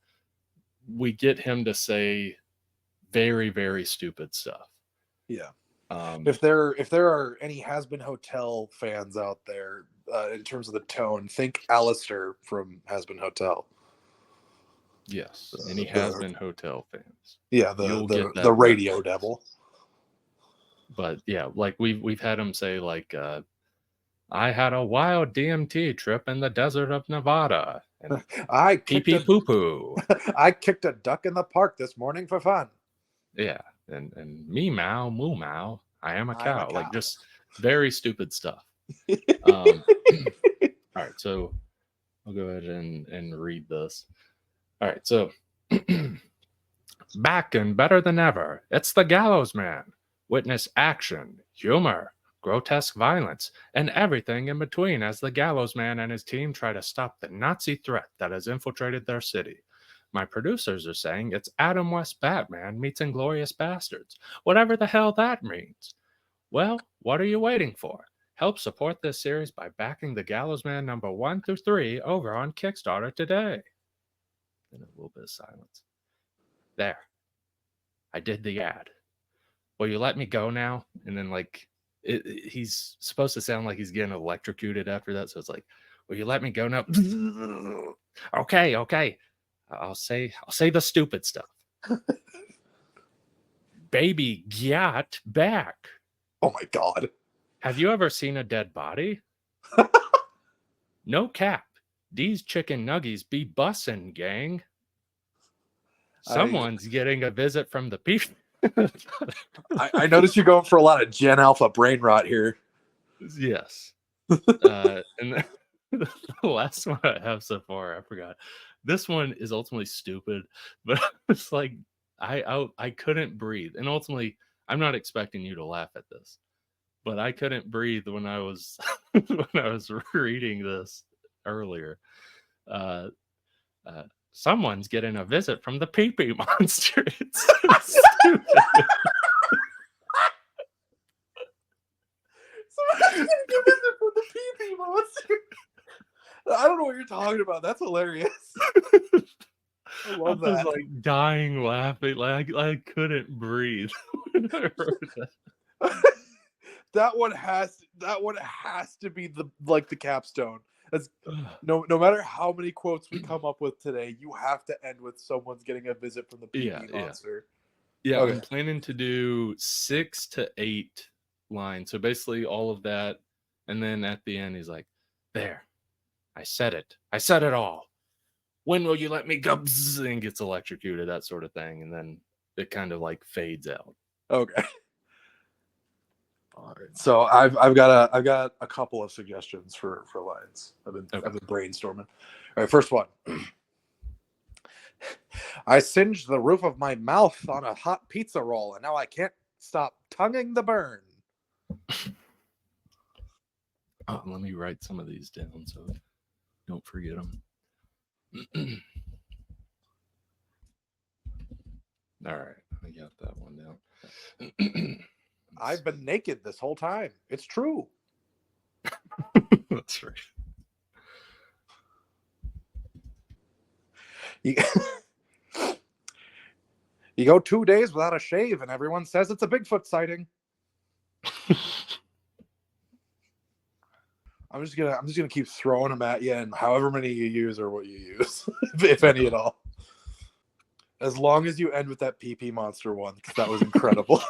we get him to say very, very stupid stuff. Yeah. If there are any Has Been Hotel fans out there, in terms of the tone, think Alistair from Has Been Hotel. Yes, any Has Been Hotel fans. Yeah, the radio devil. But yeah, like we've had him say like, I had a wild DMT trip in the desert of Nevada. And I pee pee poo poo. I kicked a duck in the park this morning for fun. Yeah, and me meow moo meow. I am a cow. Like just very stupid stuff. All right, so I'll go ahead and read this. All right, so back and better than ever, it's the Gallows Man. Witness action, humor, grotesque violence, and everything in between as the Gallows Man and his team try to stop the Nazi threat that has infiltrated their city. My producers are saying it's Adam West Batman meets Inglourious Bastards, whatever the hell that means. Well, what are you waiting for? Help support this series by backing the Gallows Man #1 through 3 over on Kickstarter today. Then a little bit of silence. There. I did the ad. Will you let me go now? And then like he's supposed to sound like he's getting electrocuted after that. So it's like, will you let me go now? Okay. I'll say the stupid stuff. Baby got back. Oh my God. Have you ever seen a dead body? No cap. These chicken nuggies be bussin', gang. Someone's getting a visit from the people. I noticed you're going for a lot of Gen Alpha brain rot here. Yes. And the last one I have so far, I forgot. This one is ultimately stupid, but it's like I couldn't breathe. And ultimately, I'm not expecting you to laugh at this, but I couldn't breathe when I was when I was reading this earlier. Someone's getting a visit from the pee-pee monster. It's so stupid. Someone's getting a visit from the pee-pee monster. I don't know what you're talking about. That's hilarious. I love that. I was like dying laughing. Like I couldn't breathe when I wrote that. That one has to be the capstone. That's, no matter how many quotes we come up with today, you have to end with someone's getting a visit from the pee-pee monster. Yeah, okay. I'm planning to do 6 to 8 lines. So basically all of that. And then at the end, he's like, there, I said it. I said it all. When will you let me go? And gets electrocuted, that sort of thing. And then it kind of like fades out. Okay. All right. So I've got a couple of suggestions for lines. I've been brainstorming. All right, first one. I singed the roof of my mouth on a hot pizza roll, and now I can't stop tonguing the burn. Let me write some of these down so don't forget them. All right, I got that one down. I've been naked this whole time. It's true. That's right. You, you go 2 days without a shave, and everyone says it's a Bigfoot sighting. I'm just gonna keep throwing them at you, and however many you use or what you use, if any at all. As long as you end with that PP monster one, because that was incredible.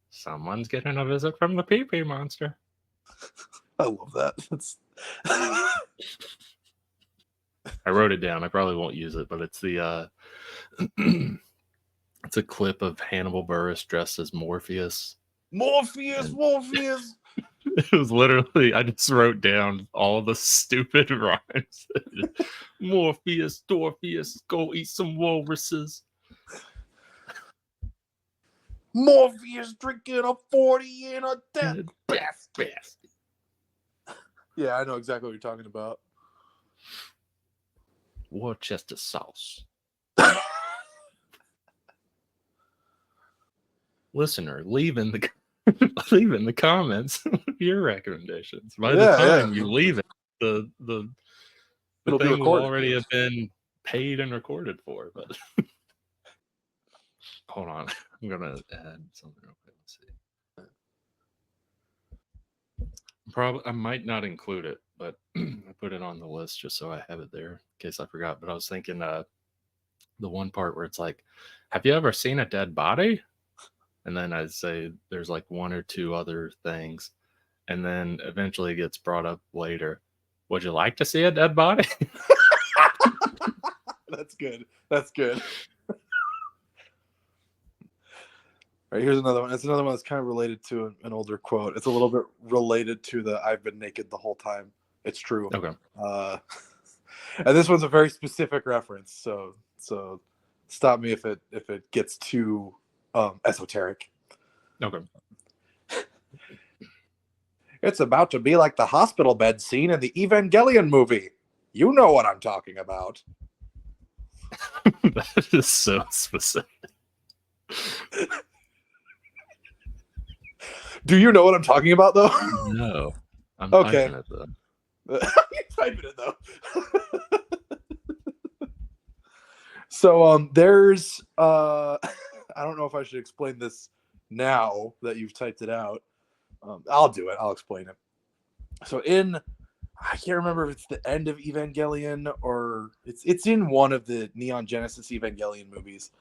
Someone's getting a visit from the PP monster. I love that. I wrote it down. I probably won't use it, but it's the it's a clip of Hannibal Buress dressed as Morpheus. Morpheus. It was literally, I just wrote down all the stupid rhymes. Morpheus, Dorpheus, go eat some walruses. Morpheus drinking a 40 in a dead basket. Yeah, I know exactly what you're talking about. Worcester sauce. Listener, leave in the comments your recommendations. By the time you leave it, the thing will already have been paid and recorded for. But hold on, I'm gonna add something real quick. Let's see. I might not include it, but I put it on the list just so I have it there in case I forgot. But I was thinking the one part where it's like, have you ever seen a dead body? And then I'd say there's like one or two other things. And then eventually it gets brought up later. Would you like to see a dead body? That's good. That's good. All right, here's another one. It's another one that's kind of related to an older quote. It's a little bit related to the I've been naked the whole time. It's true. Okay. And this one's a very specific reference. So stop me if it gets too esoteric. Okay. It's about to be like the hospital bed scene in the Evangelion movie. You know what I'm talking about. That is so specific. Do you know what I'm talking about, though? No. I'm okay. typing it, though. You're typing it, though. So, there's... I don't know if I should explain this now that you've typed it out. I'll do it. I'll explain it. So I can't remember if it's the end of Evangelion or it's in one of the Neon Genesis Evangelion movies.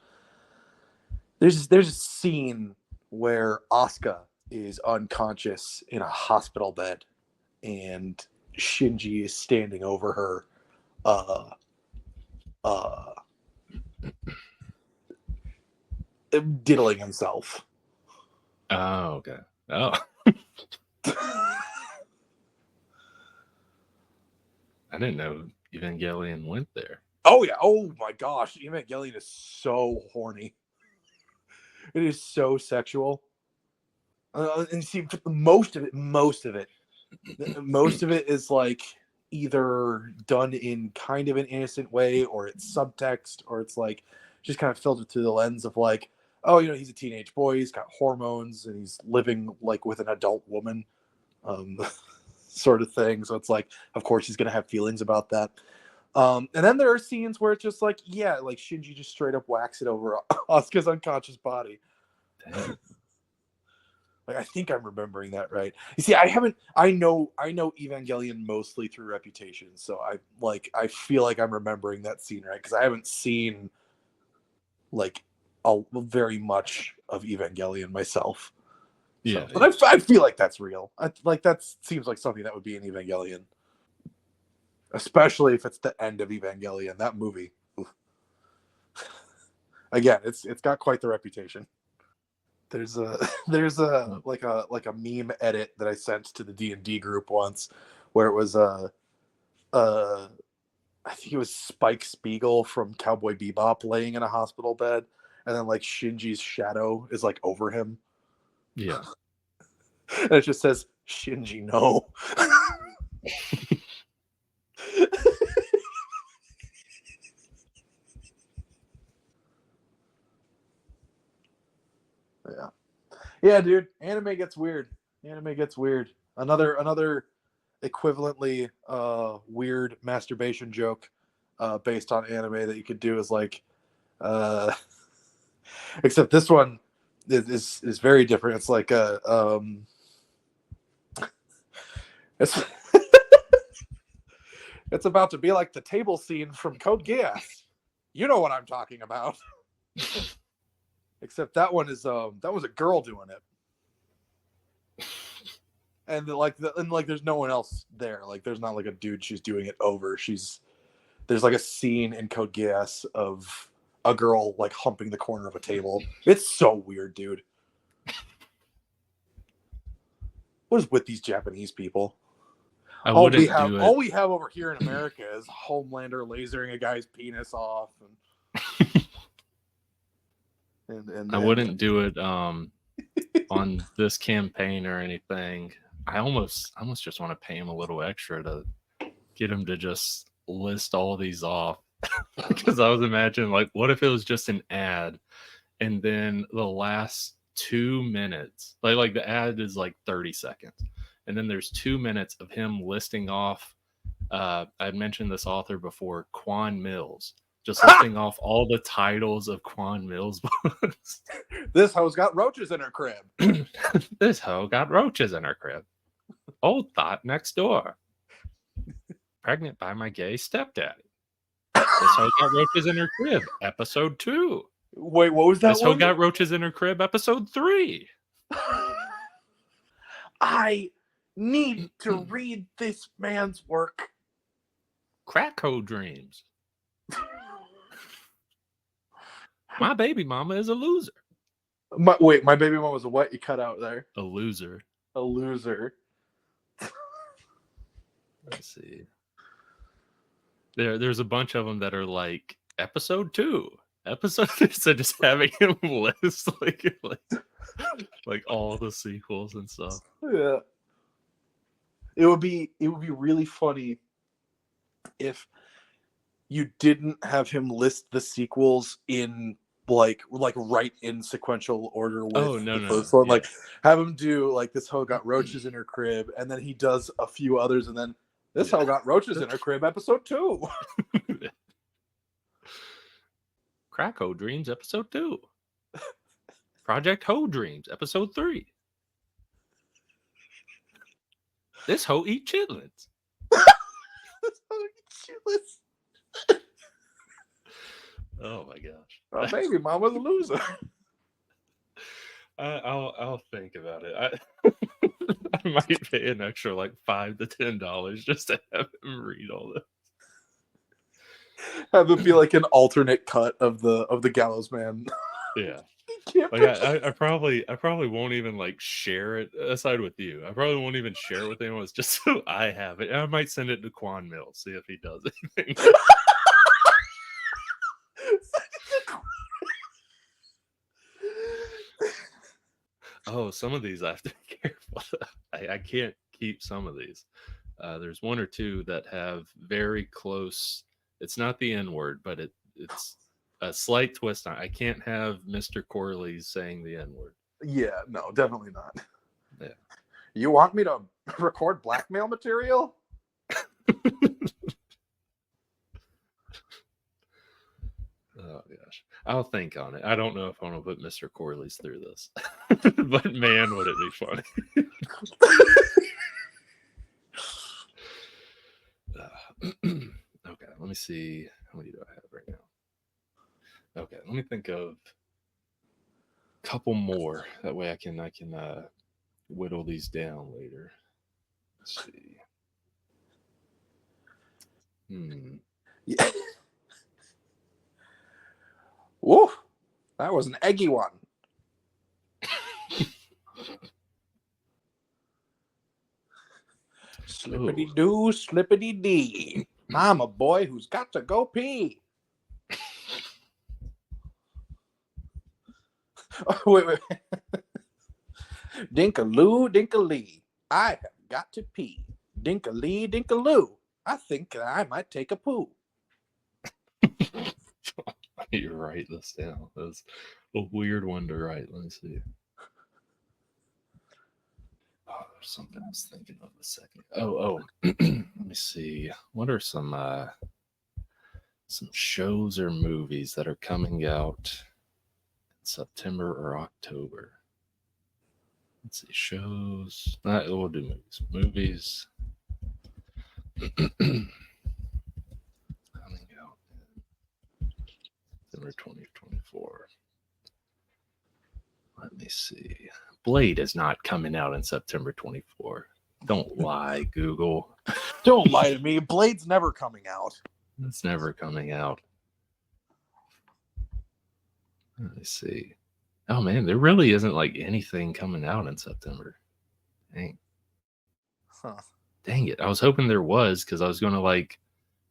There's a scene where Asuka is unconscious in a hospital bed and Shinji is standing over her diddling himself. Oh, okay. Oh. I didn't know Evangelion went there. Oh, yeah. Oh, my gosh. Evangelion is so horny. It is so sexual. And see, most of it is like either done in kind of an innocent way or it's subtext or it's like just kind of filtered through the lens of like, oh, he's a teenage boy, he's got hormones and he's living like with an adult woman, sort of thing. So it's like, of course he's going to have feelings about that. And then there are scenes where it's just like, yeah, like Shinji just straight up whacks it over Asuka's unconscious body. Like, I think I'm remembering that right. You see, I know Evangelion mostly through reputation. So I feel like I'm remembering that scene right. Cause I haven't seen like very much of Evangelion myself. Yeah. So, but I feel like that's real. That seems like something that would be in Evangelion. Especially if it's the end of Evangelion, that movie. Oof. Again, it's got quite the reputation. There's a meme edit that I sent to the D&D group once where it was I think it was Spike Spiegel from Cowboy Bebop laying in a hospital bed and then like Shinji's shadow is like over him. Yeah. And it just says Shinji no. Yeah, dude. Anime gets weird. Another equivalently weird masturbation joke based on anime that you could do is like, except this one is very different. It's like it's it's about to be like the table scene from Code Geass. You know what I'm talking about. Except that one is that was a girl doing it. And there's no one else there. Like there's not like a dude she's doing it over. There's like a scene in Code Geass of a girl like humping the corner of a table. It's so weird, dude. What is with these Japanese people? All we have over here in America is Homelander lasering a guy's penis off, and I wouldn't do it on this campaign or anything. I almost just want to pay him a little extra to get him to just list all these off. Because I was imagining, like, what if it was just an ad, and then the last 2 minutes, like the ad is like 30 seconds, and then there's 2 minutes of him listing off. I'd mentioned this author before, Quan Mills, just listing off all the titles of Quan Mills books. This hoe's got roaches in her crib. This hoe got roaches in her crib. Old thought next door. Pregnant by my gay stepdaddy. This hoe got roaches in her crib. Episode 2. Wait, what was that? This hoe got roaches in her crib. Episode 3. I need to read this man's work. Crack hoe dreams. My baby mama is a loser. My baby mama was a what? You cut out there. A loser. A loser. Let's see. There's a bunch of them that are like episode 2. Episode so just having him list like all the sequels and stuff. Yeah. It would be really funny if you didn't have him list the sequels in like right in sequential order with the first one. Yeah. Like have him do like this hoe got roaches in her crib, and then he does a few others, and then this hoe got roaches in her crib, episode 2. Crack Hoe Dreams, episode 2. Project Hoe Dreams, episode 3. This hoe eat chitlins. This hoe eat chitlins. Oh my gosh. My baby mama's a loser. I'll think about it. I might pay an extra like $5 to $10 just to have him read all this. Have it be like an alternate cut of the Gallows Man. Yeah. Like I probably won't even like share it aside with you. I probably won't even share it with anyone. It's just so I have it. I might send it to Quan Mills, see if he does anything. Oh, some of these I have to be careful. I can't keep some of these. There's one or two that have very close. It's not the N word, but it's a slight twist on it. I can't have Mr. Corley saying the N word. Yeah, no, definitely not. Yeah. You want me to record blackmail material? Oh gosh, I'll think on it. I don't know if I want to put Mr. Corley's through this, but man, would it be funny. Okay, let me see. How many do I have right now? Okay, let me think of a couple more. That way I can whittle these down later. Let's see. Yeah. Woo! That was an eggy one. Slippity doo, slippity dee. I'm a boy who's got to go pee. Oh, wait. Dinkaloo, dinkalee. I have got to pee. Dinkalee, dinkaloo. I think I might take a poo. You write this down. That's a weird one to write. Let me see. Oh, there's something I was thinking of a second. Oh. Let me see. What are some some shows or movies that are coming out in September or October. Let's see, shows. We'll do movies. Movies coming out in September 2024. Let me see. Blade is not coming out in September 24. Don't lie, Google. Don't lie to me. Blade's never coming out. It's never coming out. Let me see. Oh man, there really isn't like anything coming out in September. Dang. Huh. Dang it. I was hoping there was, because I was going to like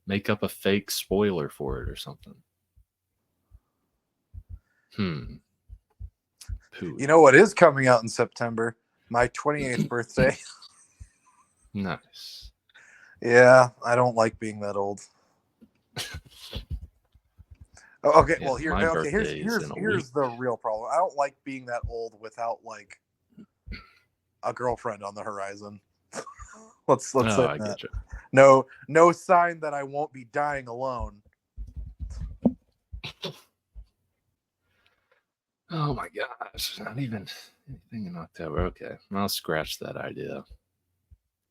make up a fake spoiler for it or something. Pooh. You know what is coming out in September? My 28th birthday. Nice. Yeah, I don't like being that old. Okay, Yeah, well here's the real problem. I don't like being that old without like a girlfriend on the horizon. let's say I that. get you. No sign that I won't be dying alone. Oh my gosh, not even anything in October. Okay, I'll scratch that idea.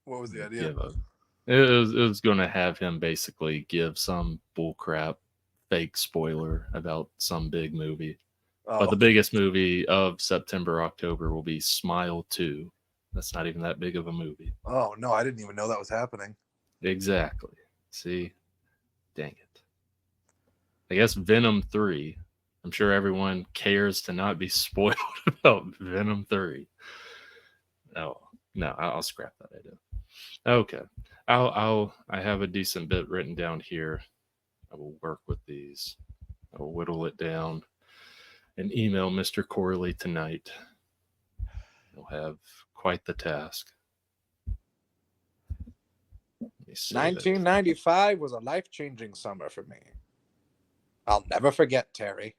What was the idea? It was going to have him basically give some bullcrap fake spoiler about some big movie. Oh. But the biggest movie of September, October will be Smile 2. That's not even that big of a movie. Oh, no, I didn't even know that was happening. Exactly. See? Dang it. I guess Venom 3. I'm sure everyone cares to not be spoiled about Venom 3. Oh, no, I'll scrap that idea. Okay. I have a decent bit written down here. I will work with these. I will whittle it down and email Mr. Corley tonight. He'll have quite the task. 1995 was a life-changing summer for me. I'll never forget, Terry.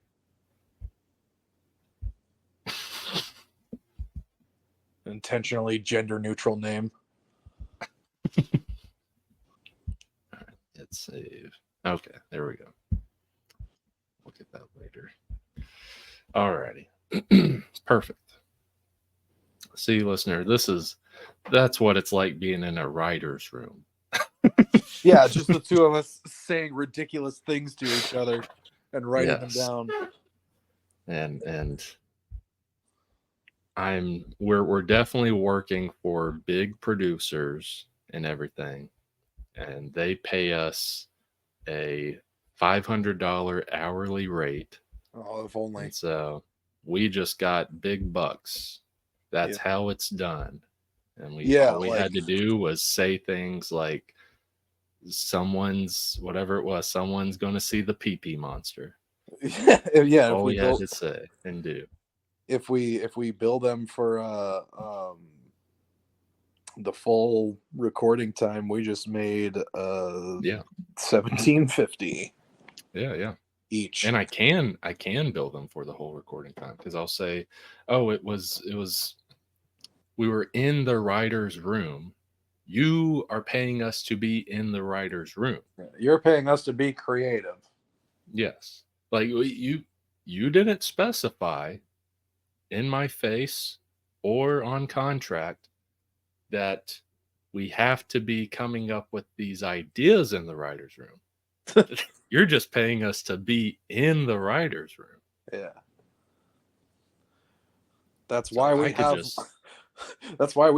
Intentionally gender-neutral name. All right, let's save. Okay, there we go. We'll get that later. Alrighty. Perfect. See, listener, that's what it's like being in a writer's room. Yeah, just the two of us saying ridiculous things to each other and writing them down. And we're definitely working for big producers and everything, and they pay us a $500 hourly rate. Oh, if only. And so we just got big bucks. That's how it's done. And all we had to do was say things like, someone's going to see the pee-pee monster. Yeah. All we had to say and do. If we bill them for the full recording time, we just made $17.50. Yeah. Each. And I can bill them for the whole recording time, because I'll say, oh, it was we were in the writer's room. You are paying us to be in the writer's room. You're paying us to be creative. Yes. Like you didn't specify in my face or on contract that we have to be coming up with these ideas in the writer's room. You're just paying us to be in the writer's room. Yeah. That's why we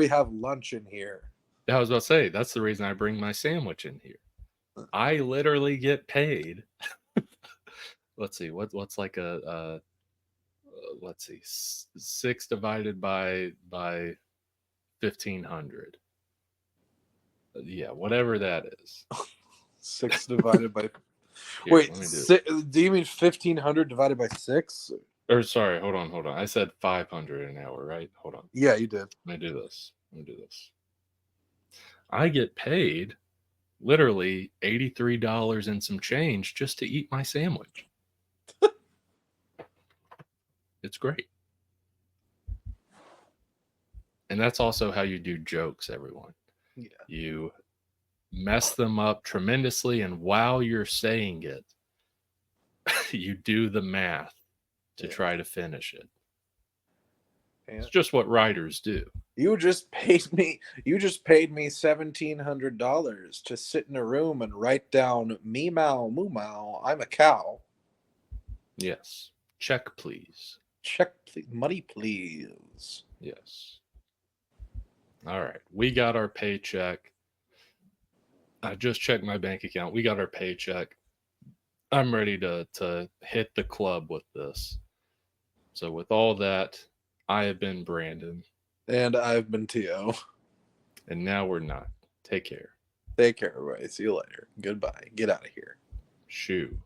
have lunch in here. I was about to say, that's the reason I bring my sandwich in here. I literally get paid. Let's see, what's like let's see, 6 divided by 1,500. Yeah, whatever that is. 6 divided by. Here, wait, do you mean 1,500 divided by 6? Or sorry, hold on. I said 500 an hour, right? Hold on. Yeah, you did. Let me do this. I get paid literally $83 and some change just to eat my sandwich. It's great. And that's also how you do jokes, everyone. Yeah. You mess them up tremendously, and while you're saying it, you do the math to Yeah. try to finish it. Yeah. It's just what writers do. You just paid me $1,700 to sit in a room and write down me mow moo mow, I'm a cow. Yes. Check, please. Check, please. Money, please. Yes. All right. We got our paycheck. I just checked my bank account. We got our paycheck. I'm ready to hit the club with this. So with all that, I have been Brandon. And I've been Teo. And now we're not. Take care. Take care, everybody. See you later. Goodbye. Get out of here. Shoo.